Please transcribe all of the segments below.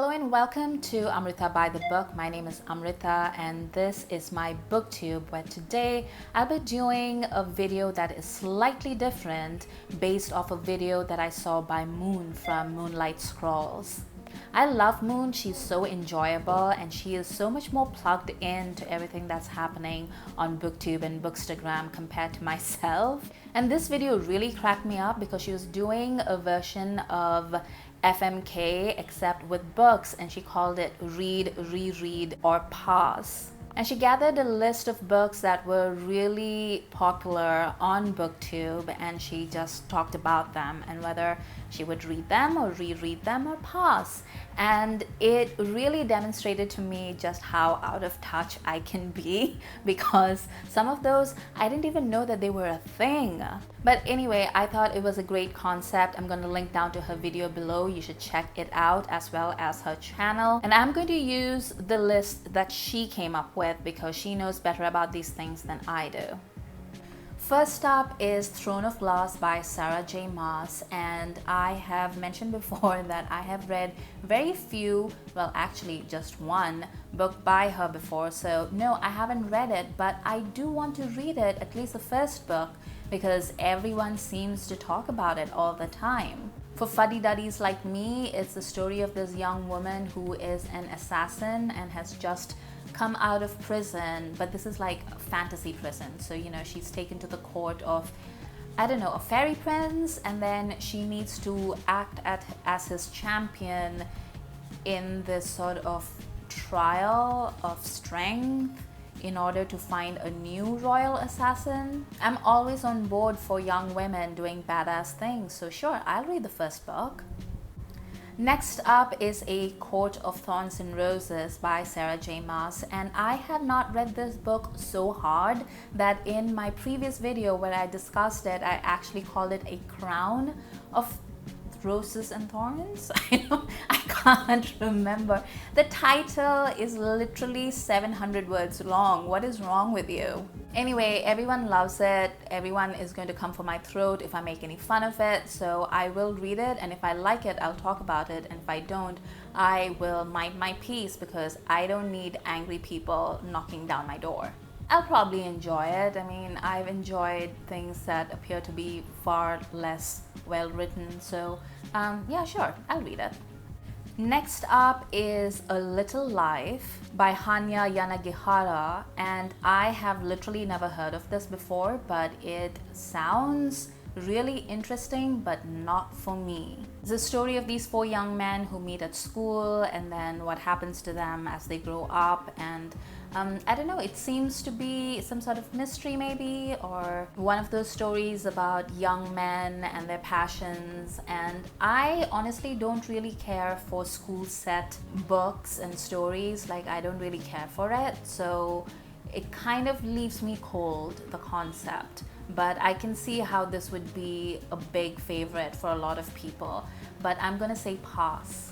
Hello and welcome to Amrita by the Book. My name is Amrita and this is my booktube where today I'll be doing a video that is slightly different based off a video that I saw by Moon from Moonlight Scrolls. I love Moon. She's so enjoyable and she is so much more plugged into everything that's happening on booktube and bookstagram compared to myself. And this video really cracked me up because she was doing a version of FMK except with books, and she called it Read, Reread or Pass. And she gathered a list of books that were really popular on booktube and she just talked about them and whether she would read them or reread them or pass. And it really demonstrated to me just how out of touch I can be because some of those I didn't even know that they were a thing. But anyway, I thought it was a great concept. I'm going to link down to her video below. You should check it out as well as her channel. And I'm going to use the list that she came up with because she knows better about these things than I do. First up is Throne of Glass by Sarah J. Maas, and I have mentioned before that I have read very few, well actually just one book by her before, so no, I haven't read it, but I do want to read it, at least the first book, because everyone seems to talk about it all the time. For fuddy-duddies like me, it's the story of this young woman who is an assassin and has just come out of prison, but this is like a fantasy prison, so you know she's taken to the court of, I don't know, a fairy prince, and then she needs to act as his champion in this sort of trial of strength in order to find a new royal assassin. I'm always on board for young women doing badass things, so sure, I'll read the first book. Next up is A Court of Thorns and Roses by Sarah J. Maas, and I had not read this book so hard that in my previous video where I discussed it, I actually called it A Crown of Roses and Thorns. I can't remember. The title is literally 700 words long. What is wrong with you? Anyway, everyone loves it. Everyone is going to come for my throat if I make any fun of it. So I will read it, and if I like it, I'll talk about it. And if I don't, I will mind my peace because I don't need angry people knocking down my door. I'll probably enjoy it. I mean, I've enjoyed things that appear to be far less well written. So yeah, sure, I'll read it. Next up is A Little Life by HANYA YANAGIHARA, and I have literally never heard of this before, but it sounds really interesting, but not for me. It's the story of these four young men who meet at school and then what happens to them as they grow up, and I don't know, it seems to be some sort of mystery maybe, or one of those stories about young men and their passions. And I honestly don't really care for school set books and stories. Like, I don't really care for it, so it kind of leaves me cold, the concept. But I can see how this would be a big favorite for a lot of people, but I'm gonna say pass.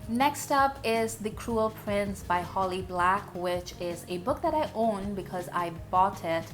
Next up is The Cruel Prince by Holly Black, which is a book that I own because I bought it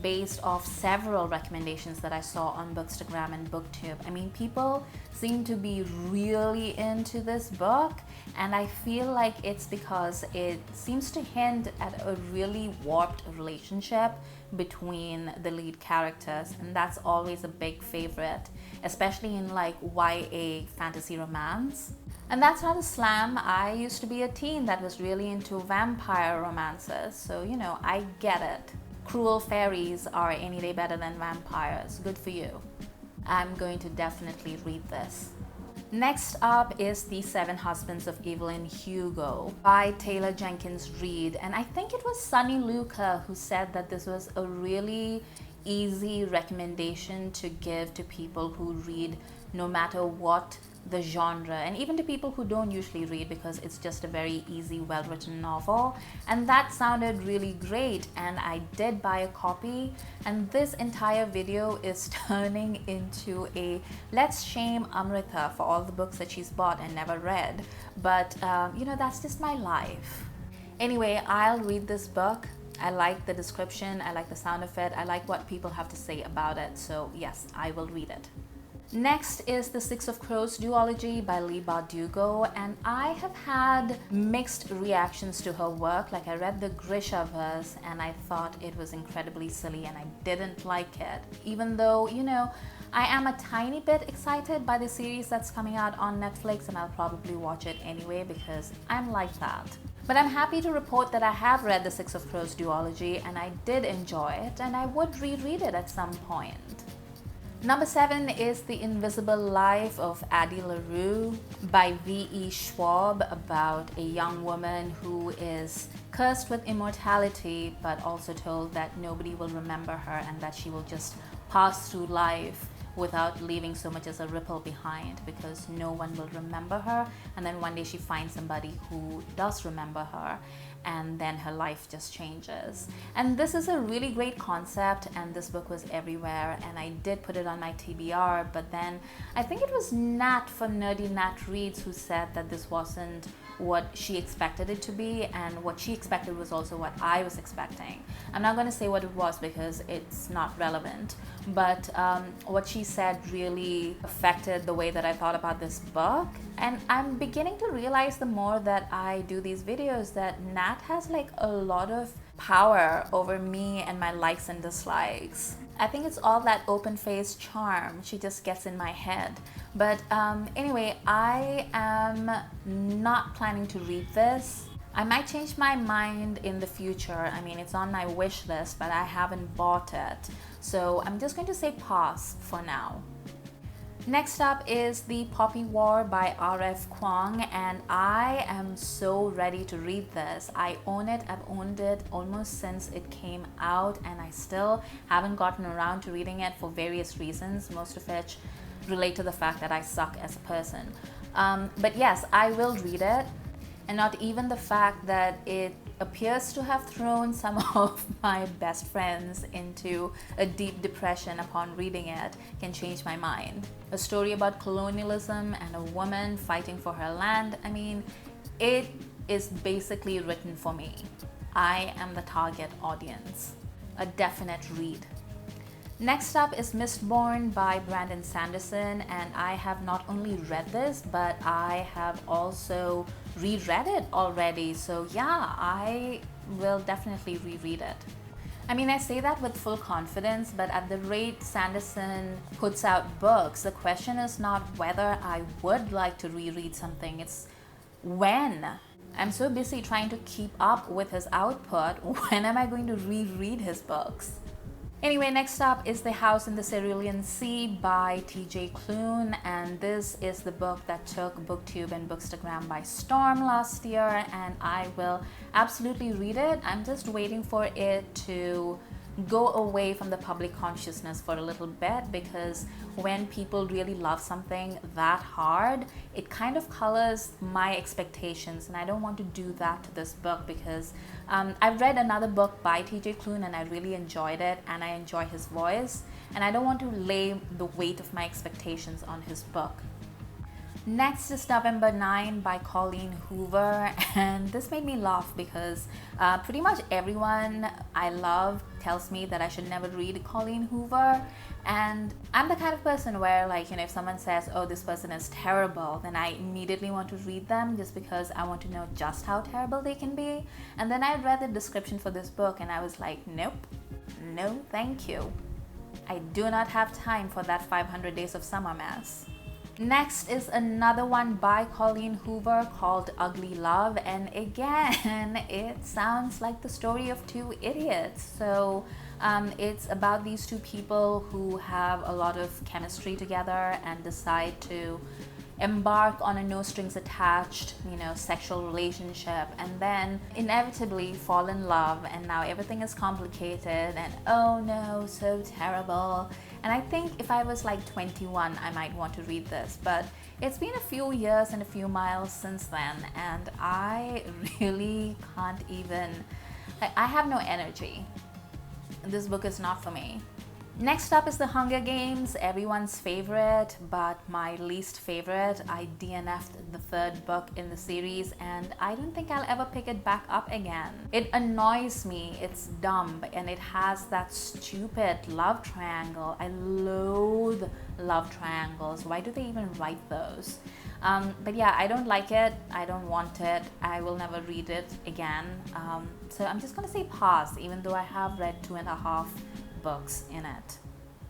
based off several recommendations that I saw on Bookstagram and Booktube. I mean, people seem to be really into this book, and I feel like it's because it seems to hint at a really warped relationship between the lead characters, and that's always a big favorite, especially in like YA fantasy romance. And that's not a slam. I used to be a teen that was really into vampire romances, so you know, I get it. Cruel fairies are any day better than vampires. Good for you. I'm going to definitely read this. Next up is The Seven Husbands of Evelyn, Hugo by Taylor Jenkins Reid, and I think it was Sunny Luca who said that this was a really easy recommendation to give to people who read no matter what the genre, and even to people who don't usually read, because it's just a very easy, well-written novel. And that sounded really great, and I did buy a copy, and this entire video is turning into a let's shame Amrita for all the books that she's bought and never read. But you know, that's just my life. Anyway, I'll read this book. I like the description, I like the sound of it, I like what people have to say about it, so yes, I will read it. Next is The Six of Crows duology by LEIGH BARDUGO, and I have had mixed reactions to her work. Like, I read the Grisha verse and I thought it was incredibly silly and I didn't like it, even though, you know, I am a tiny bit excited by the series that's coming out on Netflix, and I'll probably watch it anyway because I'm like that. But I'm happy to report that I have read The Six of Crows duology and I did enjoy it, and I would reread it at some point. Number 7 is The Invisible Life of Addie by V.E. Schwab, about a young woman who is cursed with immortality but also told that nobody will remember her and that she will just pass through life without leaving so much as a ripple behind because no one will remember her, and then one day she finds somebody who does remember her, and then her life just changes. And this is a really great concept, and this book was everywhere, and I did put it on my TBR, but then I think it was Nat from Nerdy Nat Reads who said that this wasn't what she expected it to be, and what she expected was also what I was expecting. I'm not going to say what it was because it's not relevant, but what she said really affected the way that I thought about this book. And I'm beginning to realize the more that I do these videos that Nat has like a lot of power over me and my likes and dislikes. I think it's all that open-faced charm. She just gets in my head. But anyway, I am not planning to read this. I might change my mind in the future. I mean, it's on my wish list, but I haven't bought it. So I'm just going to say pass for now. Next up is The Poppy War by R.F. Kuang, and I am so ready to read this. I own it. I've owned it almost since it came out, and I still haven't gotten around to reading it for various reasons, most of which relate to the fact that I suck as a person. But yes, I will read it, and not even the fact that it appears to have thrown some of my best friends into a deep depression upon reading it can change my mind. A story about colonialism and a woman fighting for her land. I mean, it is basically written for me. I am the target audience. A definite read. Next up is Mistborn by Brandon Sanderson, and I have not only read this, but I have also reread it already. So yeah, I will definitely reread it. I mean, I say that with full confidence, but at the rate Sanderson puts out books, the question is not whether I would like to reread something, it's when. I'm so busy trying to keep up with his output, when am I going to reread his books? Anyway, next up is The House in the Cerulean Sea by TJ Klune, and this is the book that took BookTube and Bookstagram by storm last year, and I will absolutely read it. I'm just waiting for it to go away from the public consciousness for a little bit, because when people really love something that hard, it kind of colors my expectations, and I don't want to do that to this book because I've read another book by TJ Klune and I really enjoyed it, and I enjoy his voice, and I don't want to lay the weight of my expectations on his book. Next is November 9 by Colleen Hoover, and this made me laugh because pretty much everyone I love tells me that I should never read Colleen Hoover, and I'm the kind of person where, like, you know, if someone says, oh, this person is terrible, then I immediately want to read them just because I want to know just how terrible they can be. And then I read the description for this book and I was like, nope, no thank you. I do not have time for that 500 Days of Summer mess. Next is another one by Colleen Hoover called Ugly Love, and again it sounds like the story of two idiots. So it's about these two people who have a lot of chemistry together and decide to embark on a no strings attached, you know, sexual relationship, and then inevitably fall in love, and now everything is complicated and oh no, so terrible. And I think if I was like 21, I might want to read this, but it's been a few years and a few miles since then, and I really can't even, like, I have no energy. This book is not for me. Next up is the Hunger Games, everyone's favorite, but my least favorite. I DNF'd the third book in the series and I don't think I'll ever pick it back up again. It annoys me, it's dumb, and it has that stupid love triangle. I loathe love triangles. Why do they even write those? But yeah, I don't like it. I don't want it. I will never read it again. So I'm just gonna say pass, even though I have read 2.5 books in it.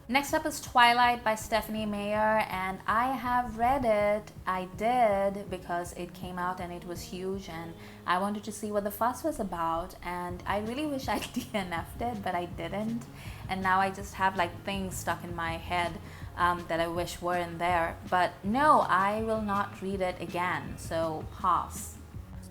Next up is Twilight by Stephanie Meyer, and I have read it. I did because it came out and it was huge and I wanted to see what the fuss was about, and I really wish I DNF'd it, but I didn't, and now I just have like things stuck in my head that I wish weren't there. But no, I will not read it again, so pass.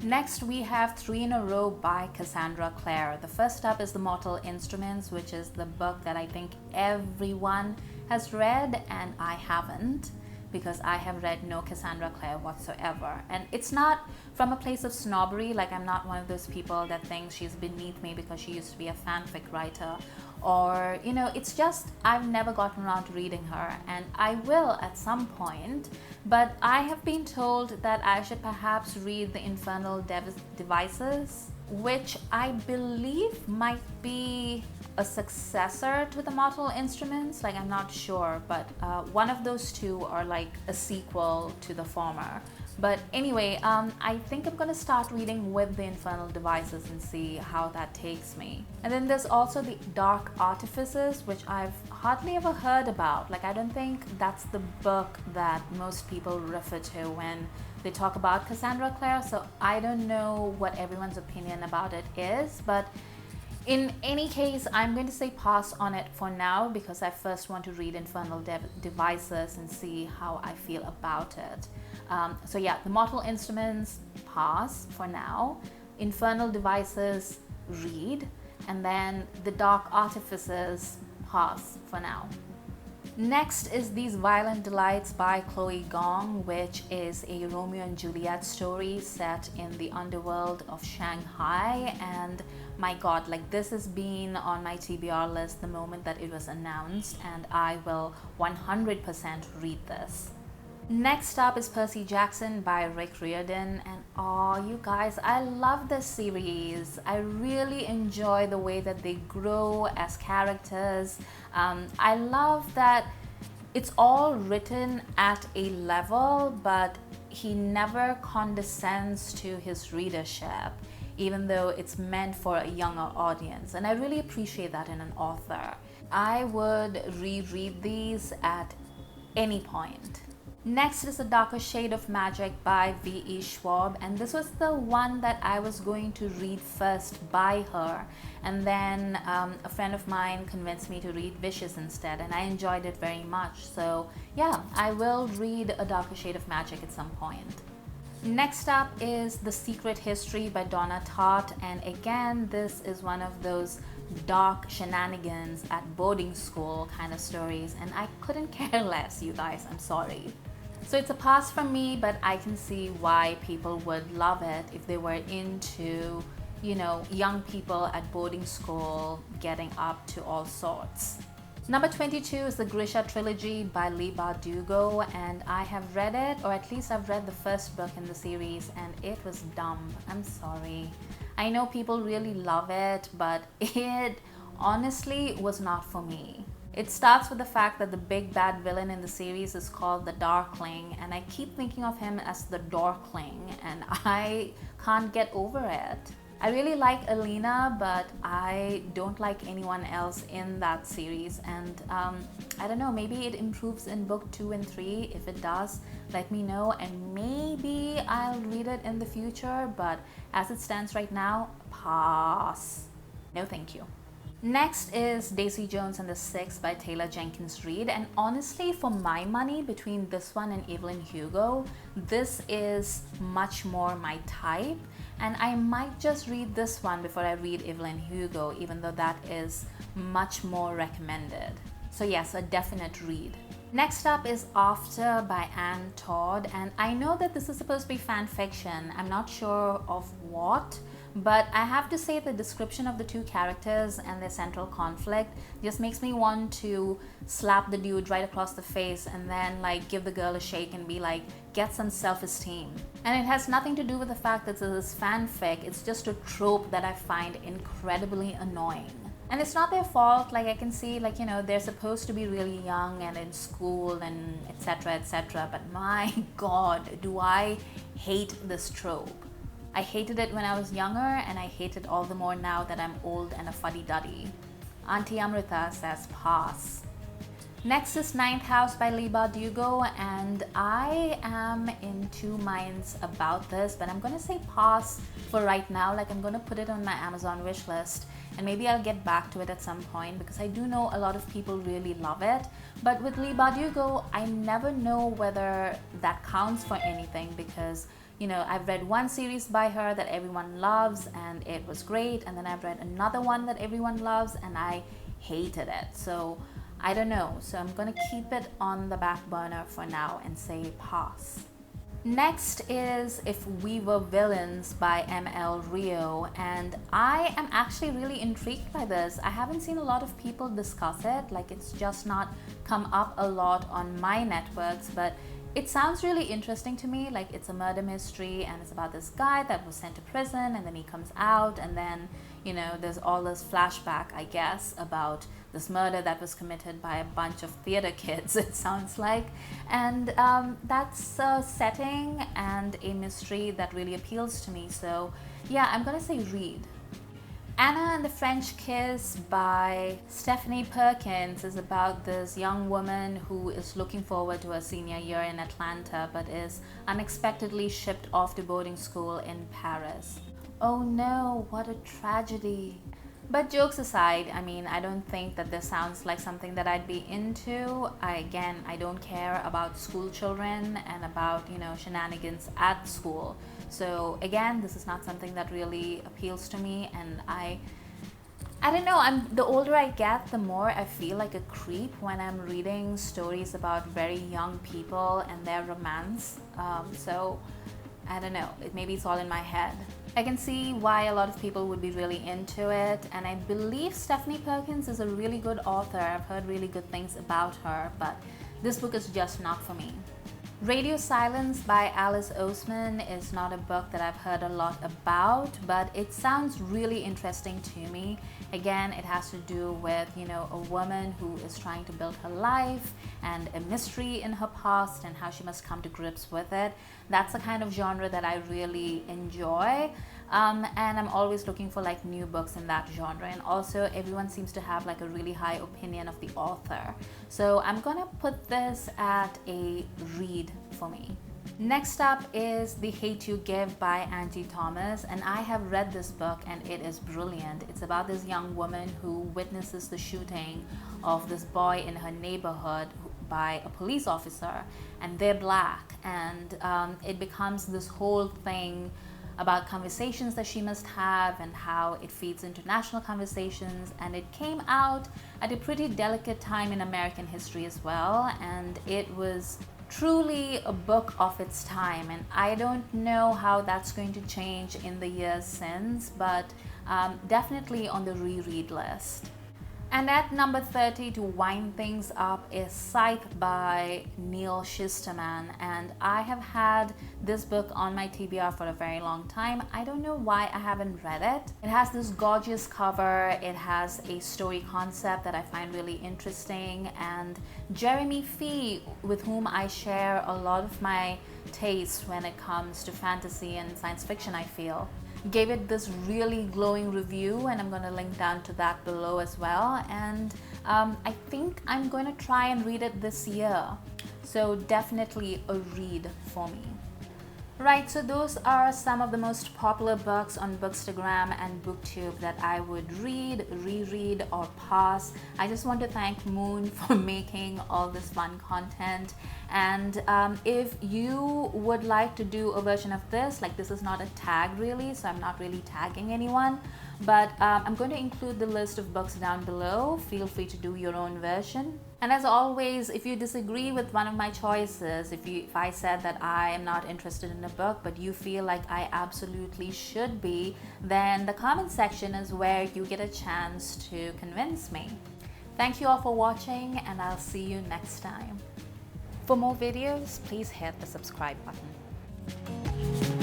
Next, we have 3 in a row by Cassandra Clare. The first up is The Mortal Instruments, which is the book that I think everyone has read, and I haven't, because I have read no Cassandra Clare whatsoever. And it's not from a place of snobbery, like I'm not one of those people that thinks she's beneath me because she used to be a fanfic writer, or, you know, it's just I've never gotten around to reading her, and I will at some point. But I have been told that I should perhaps read the Infernal Devices, which I believe might be a successor to the Mortal Instruments. Like, I'm not sure, but one of those two are like a sequel to the former. But anyway, I think I'm gonna start reading with the Infernal Devices and see how that takes me. And then there's also the Dark Artifices, which I've hardly ever heard about. Like, I don't think that's the book that most people refer to when they talk about Cassandra Clare, so I don't know what everyone's opinion about it is. But in any case, I'm going to say pass on it for now because I first want to read Infernal Devices and see how I feel about it. So yeah, the Mortal Instruments, pass for now. Infernal Devices, read. And then the Dark Artifices, pass for now. Next is These Violent Delights by Chloe Gong, which is a Romeo and Juliet story set in the underworld of Shanghai. And my god, like, this has been on my TBR list the moment that it was announced, and I will 100% read this. Next up is Percy Jackson by Riordan, and oh, you guys, I love this series. I really enjoy the way that they grow as characters. I love that it's all written at a level, but he never condescends to his readership, even though it's meant for a younger audience, and I really appreciate that in an author. I would reread these at any point. Next is A Darker Shade of Magic by V.E. Schwab, and this was the one that I was going to read first by her, and then a friend of mine convinced me to read Vicious instead, and I enjoyed it very much. So yeah, I will read A Darker Shade of Magic at some point. Next up is The Secret History by Donna Tartt, and again, this is one of those dark shenanigans at boarding school kind of stories, and I couldn't care less, you guys, I'm sorry. So it's a pass from me, but I can see why people would love it if they were into, you know, young people at boarding school getting up to all sorts. Number 22 is the Grisha trilogy by LEIGH BARDUGO, and I have read it, or at least I've read the first book in the series, and it was dumb. I'm sorry. I know people really love it, but it honestly was not for me. It starts with the fact that the big bad villain in the series is called the Darkling, and I keep thinking of him as the Dorkling, and I can't get over it. I really like Alina, but I don't like anyone else in that series, and I don't know, maybe it improves in book 2 and 3. If it does, let me know, and maybe I'll read it in the future, but as it stands right now, pass. No thank you. Next is Daisy Jones and the Six by Taylor Jenkins Reid, and honestly, for my money, between this one and Evelyn Hugo, this is much more my type, and I might just read this one before I read Evelyn Hugo, even though that is much more recommended. So yes, a definite read. Next up is After by Anne Todd, and I know that this is supposed to be fan fiction. I'm not sure of what, But I have to say the description of the two characters and their central conflict just makes me want to slap the dude right across the face and then like give the girl a shake and be like, get some self-esteem. And it has nothing to do with the fact that this is fanfic, it's just a trope that I find incredibly annoying. And it's not their fault. Like I can see, like, you know, they're supposed to be really young and in school and etc, but my god, do I hate this trope. I hated it when I was younger, and I hate it all the more now that I'm old and a fuddy-duddy. Auntie Amrita says pass. Next is Ninth House by LEIGH BARDUGO, and I am in two minds about this, but I'm gonna say pass for right now. Like, I'm gonna put it on my Amazon wish list, and maybe I'll get back to it at some point because I do know a lot of people really love it. But with LEIGH BARDUGO, I never know whether that counts for anything because, you know, I've read one series by her that everyone loves and it was great, and then I've read another one that everyone loves and I hated it. So I don't know. So I'm gonna keep it on the back burner for now and say pass. Next is If We Were Villains by ML Rio, and I am actually really intrigued by this. I haven't seen a lot of people discuss it, like it's just not come up a lot on my networks, but it sounds really interesting to me. Like, it's a murder mystery and it's about this guy that was sent to prison and then he comes out, and then, you know, there's all this flashback, I guess, about this murder that was committed by a bunch of theater kids, it sounds like. And that's a setting and a mystery that really appeals to me. So yeah, I'm gonna say read. Anna and the French Kiss by Stephanie Perkins is about this young woman who is looking forward to her senior year in Atlanta but is unexpectedly shipped off to boarding school in Paris. Oh no, what a tragedy. But jokes aside, I mean, I don't think that this sounds like something that I'd be into. I don't care about school children and about, you know, shenanigans at school. So again, this is not something that really appeals to me, and I don't know, the older I get, the more I feel like a creep when I'm reading stories about very young people and their romance. So I don't know, maybe it's all in my head. I can see why a lot of people would be really into it, and I believe Stephanie Perkins is a really good author. I've heard really good things about her, but this book is just not for me. Radio Silence by Alice Oseman is not a book that I've heard a lot about, but it sounds really interesting to me. Again, it has to do with, you know, a woman who is trying to build her life and a mystery in her past and how she must come to grips with it. That's the kind of genre that I really enjoy. And I'm always looking for like new books in that genre, and also everyone seems to have like a really high opinion of the author. So I'm gonna put this at a read for me. Next up is The Hate You Give by Angie Thomas, and I have read this book and it is brilliant. It's about this young woman who witnesses the shooting of this boy in her neighborhood by a police officer, and they're black, and it becomes this whole thing about conversations that she must have and how it feeds into national conversations. And it came out at a pretty delicate time in American history as well, and it was truly a book of its time, and I don't know how that's going to change in the years since, but definitely on the reread list. And at number 30 to wind things up is Scythe by Neil Shusterman, and I have had this book on my TBR for a very long time. I don't know why I haven't read it. It has this gorgeous cover, it has a story concept that I find really interesting, and Jeremy Fee, with whom I share a lot of my tastes when it comes to fantasy and science fiction, I feel, gave it this really glowing review, and I'm going to link down to that below as well. And I think I'm going to try and read it this year. So definitely a read for me. Right, so those are some of the most popular books on Bookstagram and BookTube that I would read, reread, or pass. I just want to thank Moon for making all this fun content, And if you would like to do a version of this, like this is not a tag really, so I'm not really tagging anyone, but I'm going to include the list of books down below. Feel free to do your own version. And as always, if you disagree with one of my choices, if I said that I am not interested in a book but you feel like I absolutely should be, then the comment section is where you get a chance to convince me. Thank you all for watching, and I'll see you next time. For more videos, please hit the subscribe button.